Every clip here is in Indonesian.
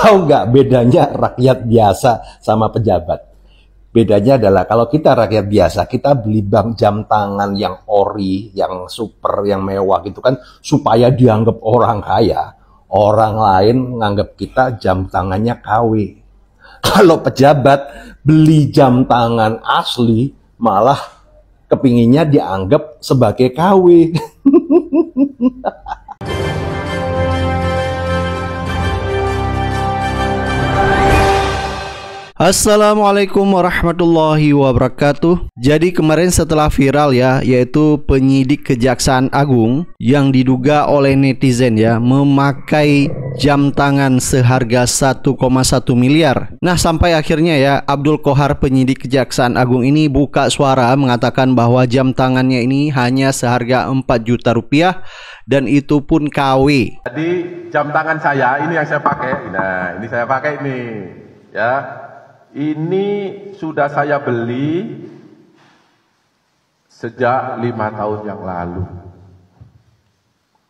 Tahu nggak bedanya rakyat biasa sama pejabat? Bedanya adalah kalau kita rakyat biasa, kita beli jam tangan yang ori, yang super, yang mewah gitu kan, supaya dianggap orang kaya. Orang lain nganggap kita jam tangannya KW. Kalau pejabat beli jam tangan asli, malah kepinginnya dianggap sebagai KW. Assalamualaikum warahmatullahi wabarakatuh. Jadi kemarin setelah viral ya, yaitu penyidik Kejaksaan Agung yang diduga oleh netizen ya memakai jam tangan seharga 1,1 miliar. Nah, sampai akhirnya ya Abdul Qohar penyidik Kejaksaan Agung ini buka suara mengatakan bahwa jam tangannya ini hanya seharga 4 juta rupiah dan itu pun KW. Jadi jam tangan saya ini yang saya pakai. Nah, ini saya pakai ini ya. Ini sudah saya beli sejak 5 tahun yang lalu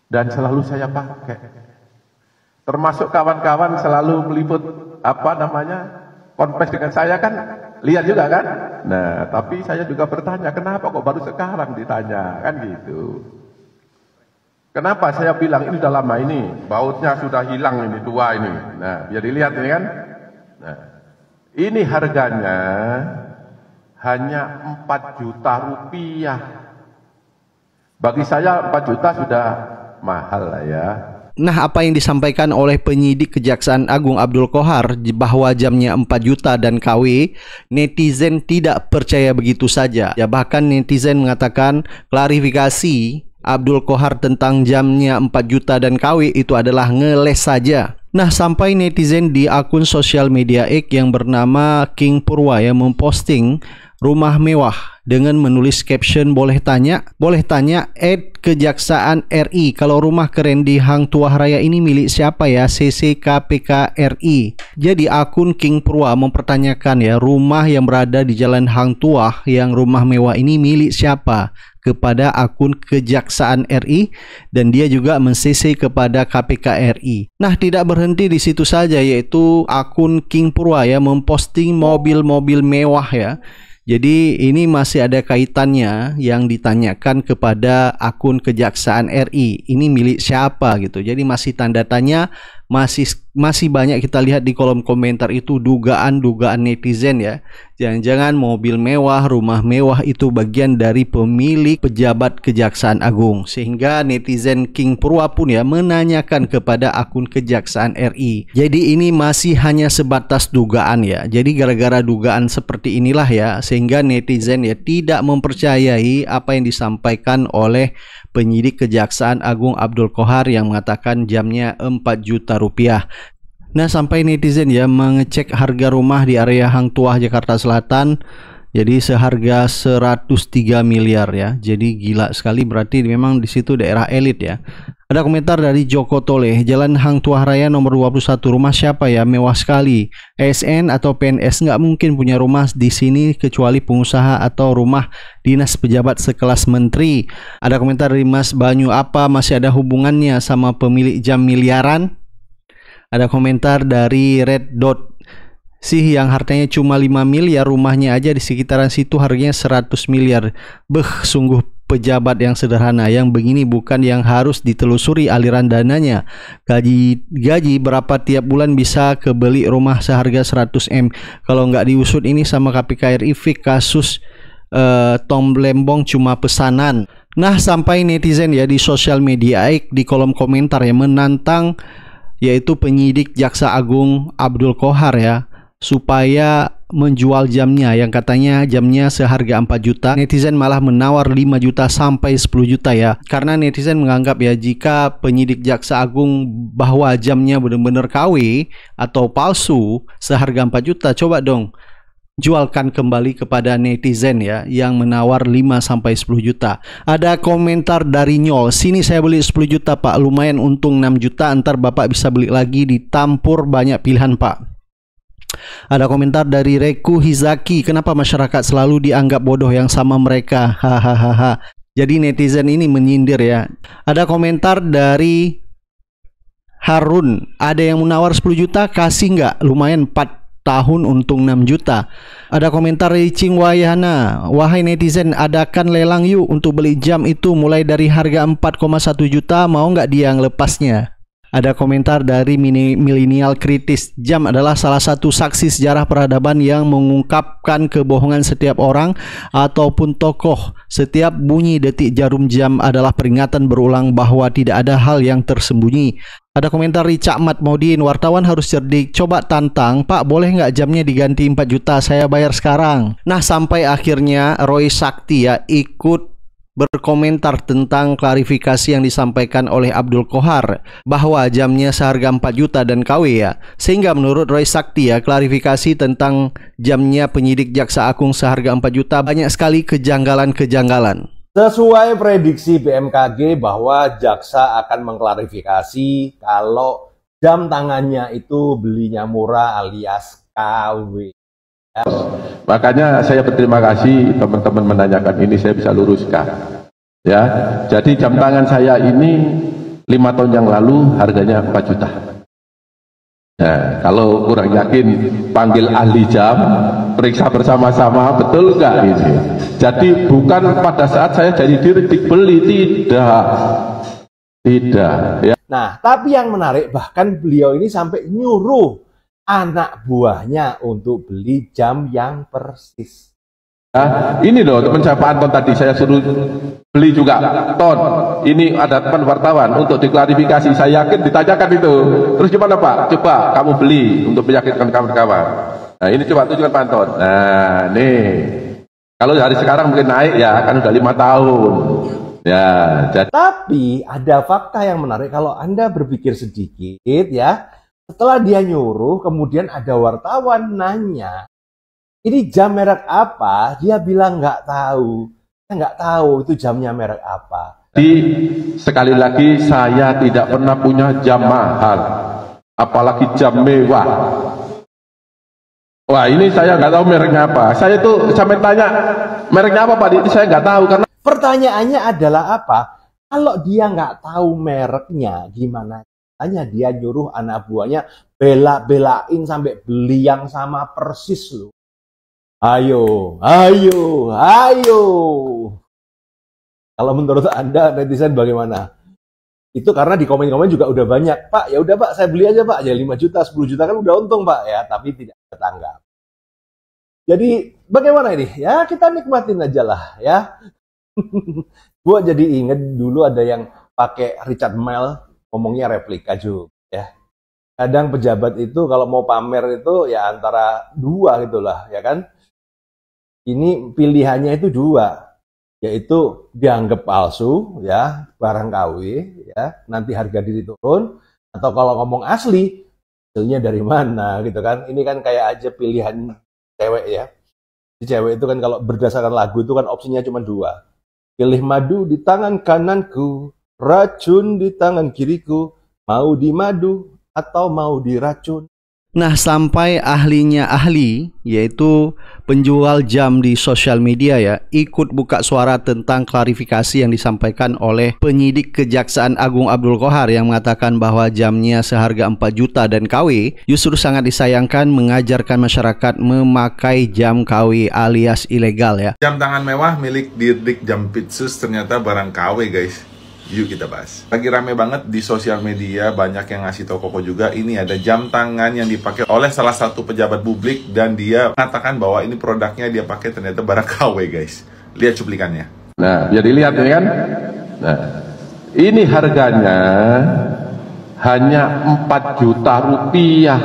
dan selalu saya pakai. Termasuk kawan-kawan selalu meliput konfes dengan saya kan, lihat juga kan. Nah, tapi saya juga bertanya, kenapa kok baru sekarang ditanya kan gitu. Kenapa saya bilang ini udah lama, ini bautnya sudah hilang, ini tua ini. Nah, biar dilihat ini kan. Nah, ini harganya hanya 4 juta rupiah. Bagi saya 4 juta sudah mahal lah ya. Nah, apa yang disampaikan oleh penyidik Kejaksaan Agung Abdul Qohar bahwa jamnya 4 juta dan KW, netizen tidak percaya begitu saja. Ya, bahkan netizen mengatakan klarifikasi Abdul Qohar tentang jamnya 4 juta dan KW itu adalah ngeles saja. Nah, sampai netizen di akun sosial media X yang bernama King Purwa ya memposting rumah mewah dengan menulis caption boleh tanya Kejaksaan RI, kalau rumah keren di Hang Tuah Raya ini milik siapa ya? CCKPK RI. Jadi akun King Purwa mempertanyakan ya, rumah yang berada di Jalan Hang Tuah yang rumah mewah ini milik siapa? Kepada akun Kejaksaan RI, dan dia juga men-CC kepada KPK RI. Nah, tidak berhenti di situ saja, yaitu akun King Purwa ya memposting mobil-mobil mewah ya. Jadi ini masih ada kaitannya yang ditanyakan kepada akun Kejaksaan RI. Ini milik siapa gitu. Jadi masih tanda tanya, masih banyak kita lihat di kolom komentar itu dugaan-dugaan netizen ya. Jangan-jangan mobil mewah, rumah mewah itu bagian dari pemilik pejabat Kejaksaan Agung. Sehingga netizen King Purwa pun ya menanyakan kepada akun Kejaksaan RI. Jadi ini masih hanya sebatas dugaan ya. Jadi gara-gara dugaan seperti inilah ya, sehingga netizen ya tidak mempercayai apa yang disampaikan oleh penyidik Kejaksaan Agung Abdul Qohar yang mengatakan jamnya 4 juta rupiah. Nah, sampai netizen ya mengecek harga rumah di area Hang Tuah Jakarta Selatan, jadi seharga 103 miliar ya. Jadi gila sekali, berarti memang di situ daerah elit ya. Ada komentar dari Joko Toleh, Jalan Hang Tuah Raya nomor 21, rumah siapa ya? Mewah sekali. ASN atau PNS nggak mungkin punya rumah di sini kecuali pengusaha atau rumah dinas pejabat sekelas menteri. Ada komentar dari Mas Banyu, apa masih ada hubungannya sama pemilik jam miliaran? Ada komentar dari Red Dot, sih yang hartanya cuma 5 miliar, rumahnya aja di sekitaran situ harganya 100 miliar. Sungguh pejabat yang sederhana, yang begini bukan yang harus ditelusuri aliran dananya. Gaji berapa tiap bulan bisa kebeli rumah seharga 100 M. Kalau nggak diusut ini sama KPK RI, kasus Tom Lembong cuma pesanan. Nah, sampai netizen ya di sosial media di kolom komentar yang menantang yaitu penyidik Jaksa Agung Abdul Qohar ya supaya menjual jamnya yang katanya jamnya seharga 4 juta. Netizen malah menawar 5 juta sampai 10 juta ya. Karena netizen menganggap ya jika penyidik Jaksa Agung bahwa jamnya benar-benar KW atau palsu seharga 4 juta, coba dong jualkan kembali kepada netizen ya yang menawar 5 sampai 10 juta. Ada komentar dari Nyol, sini saya beli 10 juta Pak, lumayan untung 6 juta, ntar Bapak bisa beli lagi, ditampur banyak pilihan Pak. Ada komentar dari Reku Hizaki, kenapa masyarakat selalu dianggap bodoh yang sama mereka? Hahaha. Jadi netizen ini menyindir ya. Ada komentar dari Harun, ada yang menawar 10 juta, kasih nggak? Lumayan 4 tahun untung 6 juta. Ada komentar dari Cing Wayana, wahai netizen, adakan lelang yuk untuk beli jam itu mulai dari harga 4,1 juta, mau nggak dia yang lepasnya? Ada komentar dari milenial kritis, jam adalah salah satu saksi sejarah peradaban yang mengungkapkan kebohongan setiap orang ataupun tokoh. Setiap bunyi detik jarum jam adalah peringatan berulang bahwa tidak ada hal yang tersembunyi. Ada komentar dari Cak Mat Maudin, wartawan harus cerdik, coba tantang, Pak boleh nggak jamnya diganti 4 juta, saya bayar sekarang. Nah sampai akhirnya Roy Sakti ya ikut berkomentar tentang klarifikasi yang disampaikan oleh Abdul Kohar bahwa jamnya seharga 4 juta dan KW ya. Sehingga menurut Roy Sakti ya, klarifikasi tentang jamnya penyidik Jaksa Agung seharga 4 juta banyak sekali kejanggalan-kejanggalan. Sesuai prediksi BMKG bahwa jaksa akan mengklarifikasi kalau jam tangannya itu belinya murah alias KW. Makanya saya berterima kasih teman-teman menanyakan ini, saya bisa luruskan. Ya, jadi jam tangan saya ini 5 tahun yang lalu harganya 4 juta. Nah, kalau kurang yakin panggil ahli jam, periksa bersama-sama betul nggak ini. Jadi bukan pada saat saya jadi diri beli, tidak. Ya. Nah, tapi yang menarik bahkan beliau ini sampai nyuruh anak buahnya untuk beli jam yang persis. Nah, ini loh teman saya Pak Anton tadi saya suruh beli juga. Ton, ini ada teman wartawan untuk diklarifikasi. Saya yakin ditanyakan itu. Terus gimana Pak? Coba kamu beli untuk meyakinkan kawan-kawan. Nah ini coba tunjukkan Pak Anton. Nah nih, kalau hari sekarang mungkin naik ya, kan udah 5 tahun. Ya, jadi. Tapi ada fakta yang menarik kalau Anda berpikir sedikit ya. Setelah dia nyuruh, kemudian ada wartawan nanya, ini jam merek apa? Dia bilang nggak tahu. Saya nggak tahu itu jamnya merek apa. Jadi sekali lagi saya tidak pernah punya jam mahal, apalagi jam mewah. Wah ini saya nggak tahu mereknya apa. Saya tuh sampai tanya mereknya apa Pak? Ini saya nggak tahu karena. Pertanyaannya adalah apa? Kalau dia nggak tahu mereknya, gimana? Hanya dia nyuruh anak buahnya bela-belain sampai beli yang sama persis loh. Ayo. Kalau menurut Anda netizen bagaimana? Itu karena di komen-komen juga udah banyak. Pak, ya udah Pak, saya beli aja Pak. Ya 5 juta, 10 juta kan udah untung Pak ya, tapi tidak tertanggap. Jadi bagaimana ini? Ya kita nikmatin aja lah ya. Gua jadi inget dulu ada yang pakai Richard Mille ngomongnya replika juga ya. Kadang pejabat itu kalau mau pamer itu ya antara dua gitulah ya kan. Ini pilihannya itu dua, yaitu dianggap palsu ya, barang KW ya, nanti harga diri turun, atau kalau ngomong asli, hasilnya dari mana gitu kan. Ini kan kayak aja pilihan cewek ya. Si cewek itu kan kalau berdasarkan lagu itu kan opsinya cuma dua. Pilih madu di tangan kananku, racun di tangan kiriku, mau di madu atau mau diracun. Nah, sampai ahlinya ahli, yaitu penjual jam di sosial media ya, ikut buka suara tentang klarifikasi yang disampaikan oleh penyidik Kejaksaan Agung Abdul Kohar yang mengatakan bahwa jamnya seharga 4 juta dan KW justru sangat disayangkan mengajarkan masyarakat memakai jam KW alias ilegal ya. Jam tangan mewah milik Dirdik Jampitsus ternyata barang KW guys. Yuk kita bahas. Lagi rame banget di sosial media, banyak yang ngasih tau Koko juga. Ini ada jam tangan yang dipakai oleh salah satu pejabat publik dan dia mengatakan bahwa ini produknya dia pakai ternyata barang KW guys. Lihat cuplikannya. Nah, biar dilihat ini kan. Nah, ini harganya hanya 4 juta rupiah.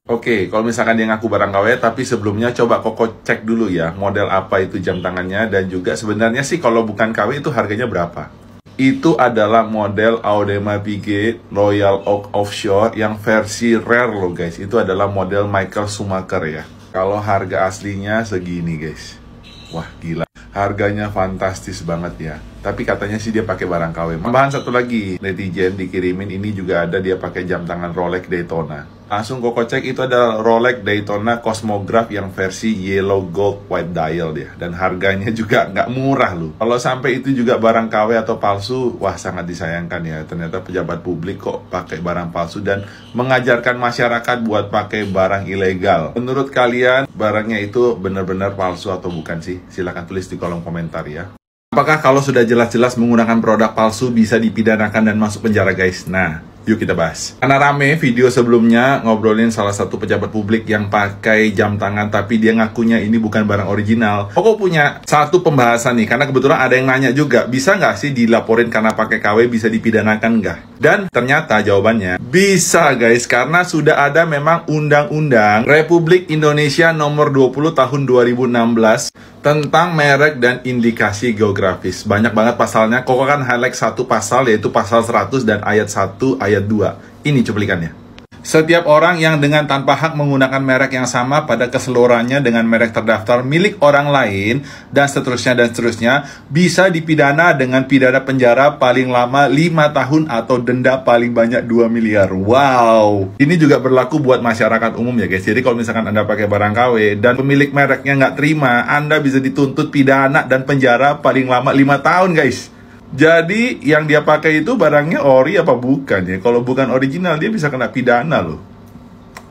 Oke, kalau misalkan dia ngaku barang KW, tapi sebelumnya coba Koko cek dulu ya model apa itu jam tangannya dan juga sebenarnya sih kalau bukan KW itu harganya berapa. Itu adalah model Audemars Piguet Royal Oak Offshore yang versi rare loh guys. Itu adalah model Michael Schumacher ya. Kalau harga aslinya segini guys. Wah gila. Harganya fantastis banget ya. Tapi katanya sih dia pakai barang KW. Tambahan satu lagi, netizen dikirimin ini juga ada dia pakai jam tangan Rolex Daytona. Langsung Koko cek, itu adalah Rolex Daytona Cosmograph yang versi yellow gold white dial dia. Dan harganya juga nggak murah loh. Kalau sampai itu juga barang KW atau palsu, wah sangat disayangkan ya. Ternyata pejabat publik kok pakai barang palsu dan mengajarkan masyarakat buat pakai barang ilegal. Menurut kalian barangnya itu benar-benar palsu atau bukan sih? Silahkan tulis di kolom komentar ya. Apakah kalau sudah jelas-jelas menggunakan produk palsu bisa dipidanakan dan masuk penjara guys? Nah, yuk kita bahas. Karena rame video sebelumnya ngobrolin salah satu pejabat publik yang pakai jam tangan tapi dia ngakunya ini bukan barang original. Koko punya satu pembahasan nih, karena kebetulan ada yang nanya juga, bisa nggak sih dilaporin karena pakai KW bisa dipidanakan nggak? Dan ternyata jawabannya bisa guys, karena sudah ada memang Undang-Undang Republik Indonesia nomor 20 tahun 2016 tentang merek dan indikasi geografis. Banyak banget pasalnya. Koko kan highlight satu pasal, yaitu pasal 100 dan ayat 1, ayat 2. Ini cuplikannya. Setiap orang yang dengan tanpa hak menggunakan merek yang sama pada keseluruhannya dengan merek terdaftar milik orang lain, dan seterusnya, bisa dipidana dengan pidana penjara paling lama 5 tahun atau denda paling banyak 2 miliar. Wow! Ini juga berlaku buat masyarakat umum ya guys. Jadi kalau misalkan Anda pakai barang KW dan pemilik mereknya nggak terima, Anda bisa dituntut pidana dan penjara paling lama 5 tahun guys. Jadi yang dia pakai itu barangnya ori apa bukan ya? Kalau bukan original dia bisa kena pidana loh.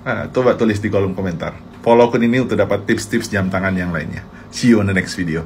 Nah, coba tulis di kolom komentar. Follow akun ini untuk dapat tips-tips jam tangan yang lainnya. See you on the next video.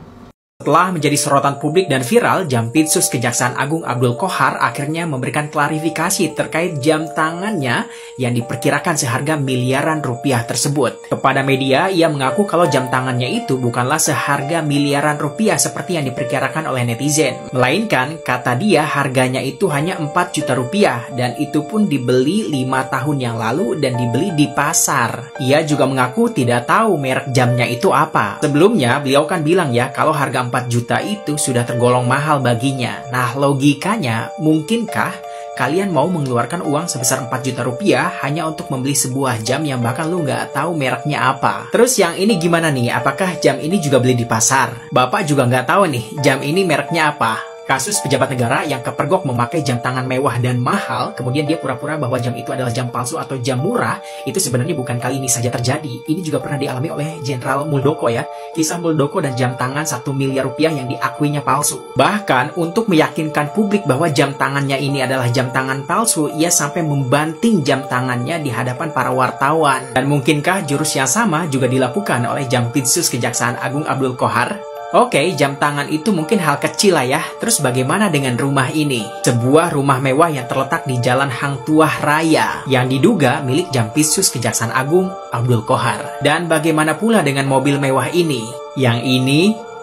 Setelah menjadi sorotan publik dan viral, Jampitsus Kejaksaan Agung Abdul Qohar akhirnya memberikan klarifikasi terkait jam tangannya yang diperkirakan seharga miliaran rupiah tersebut. Kepada media, ia mengaku kalau jam tangannya itu bukanlah seharga miliaran rupiah seperti yang diperkirakan oleh netizen. Melainkan, kata dia, harganya itu hanya 4 juta rupiah dan itu pun dibeli 5 tahun yang lalu dan dibeli di pasar. Ia juga mengaku tidak tahu merek jamnya itu apa. Sebelumnya, beliau kan bilang ya kalau harga 4 juta itu sudah tergolong mahal baginya. Nah, logikanya, mungkinkah kalian mau mengeluarkan uang sebesar 4 juta rupiah hanya untuk membeli sebuah jam yang bahkan lu nggak tahu mereknya apa? Terus yang ini gimana nih? Apakah jam ini juga beli di pasar? Bapak juga nggak tahu nih, jam ini mereknya apa? Kasus pejabat negara yang kepergok memakai jam tangan mewah dan mahal, kemudian dia pura-pura bahwa jam itu adalah jam palsu atau jam murah, itu sebenarnya bukan kali ini saja terjadi. Ini juga pernah dialami oleh Jenderal Muldoko ya. Kisah Muldoko dan jam tangan 1 miliar rupiah yang diakuinya palsu. Bahkan untuk meyakinkan publik bahwa jam tangannya ini adalah jam tangan palsu, ia sampai membanting jam tangannya di hadapan para wartawan. Dan mungkinkah jurus yang sama juga dilakukan oleh Jampitsus Kejaksaan Agung Abdul Qohar? Oke, jam tangan itu mungkin hal kecil lah ya. Terus bagaimana dengan rumah ini? Sebuah rumah mewah yang terletak di Jalan Hang Tuah Raya yang diduga milik Jampitsus Kejaksaan Agung Abdul Qohar. Dan bagaimana pula dengan mobil mewah ini? Yang ini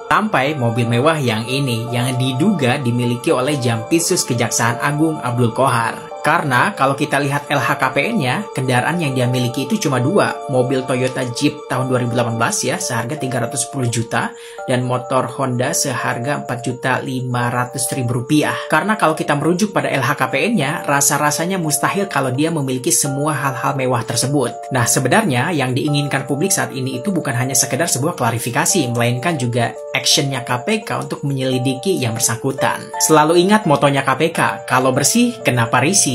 sampai mobil mewah yang ini yang diduga dimiliki oleh Jampitsus Kejaksaan Agung Abdul Qohar. Karena kalau kita lihat LHKPN-nya, kendaraan yang dia miliki itu cuma 2. Mobil Toyota Jeep tahun 2018 ya, seharga 310 juta. Dan motor Honda seharga 4.500.000 rupiah. Karena kalau kita merujuk pada LHKPN-nya, rasa-rasanya mustahil kalau dia memiliki semua hal-hal mewah tersebut. Nah, sebenarnya yang diinginkan publik saat ini itu bukan hanya sekedar sebuah klarifikasi, melainkan juga actionnya KPK untuk menyelidiki yang bersangkutan. Selalu ingat motonya KPK, kalau bersih, kenapa risih?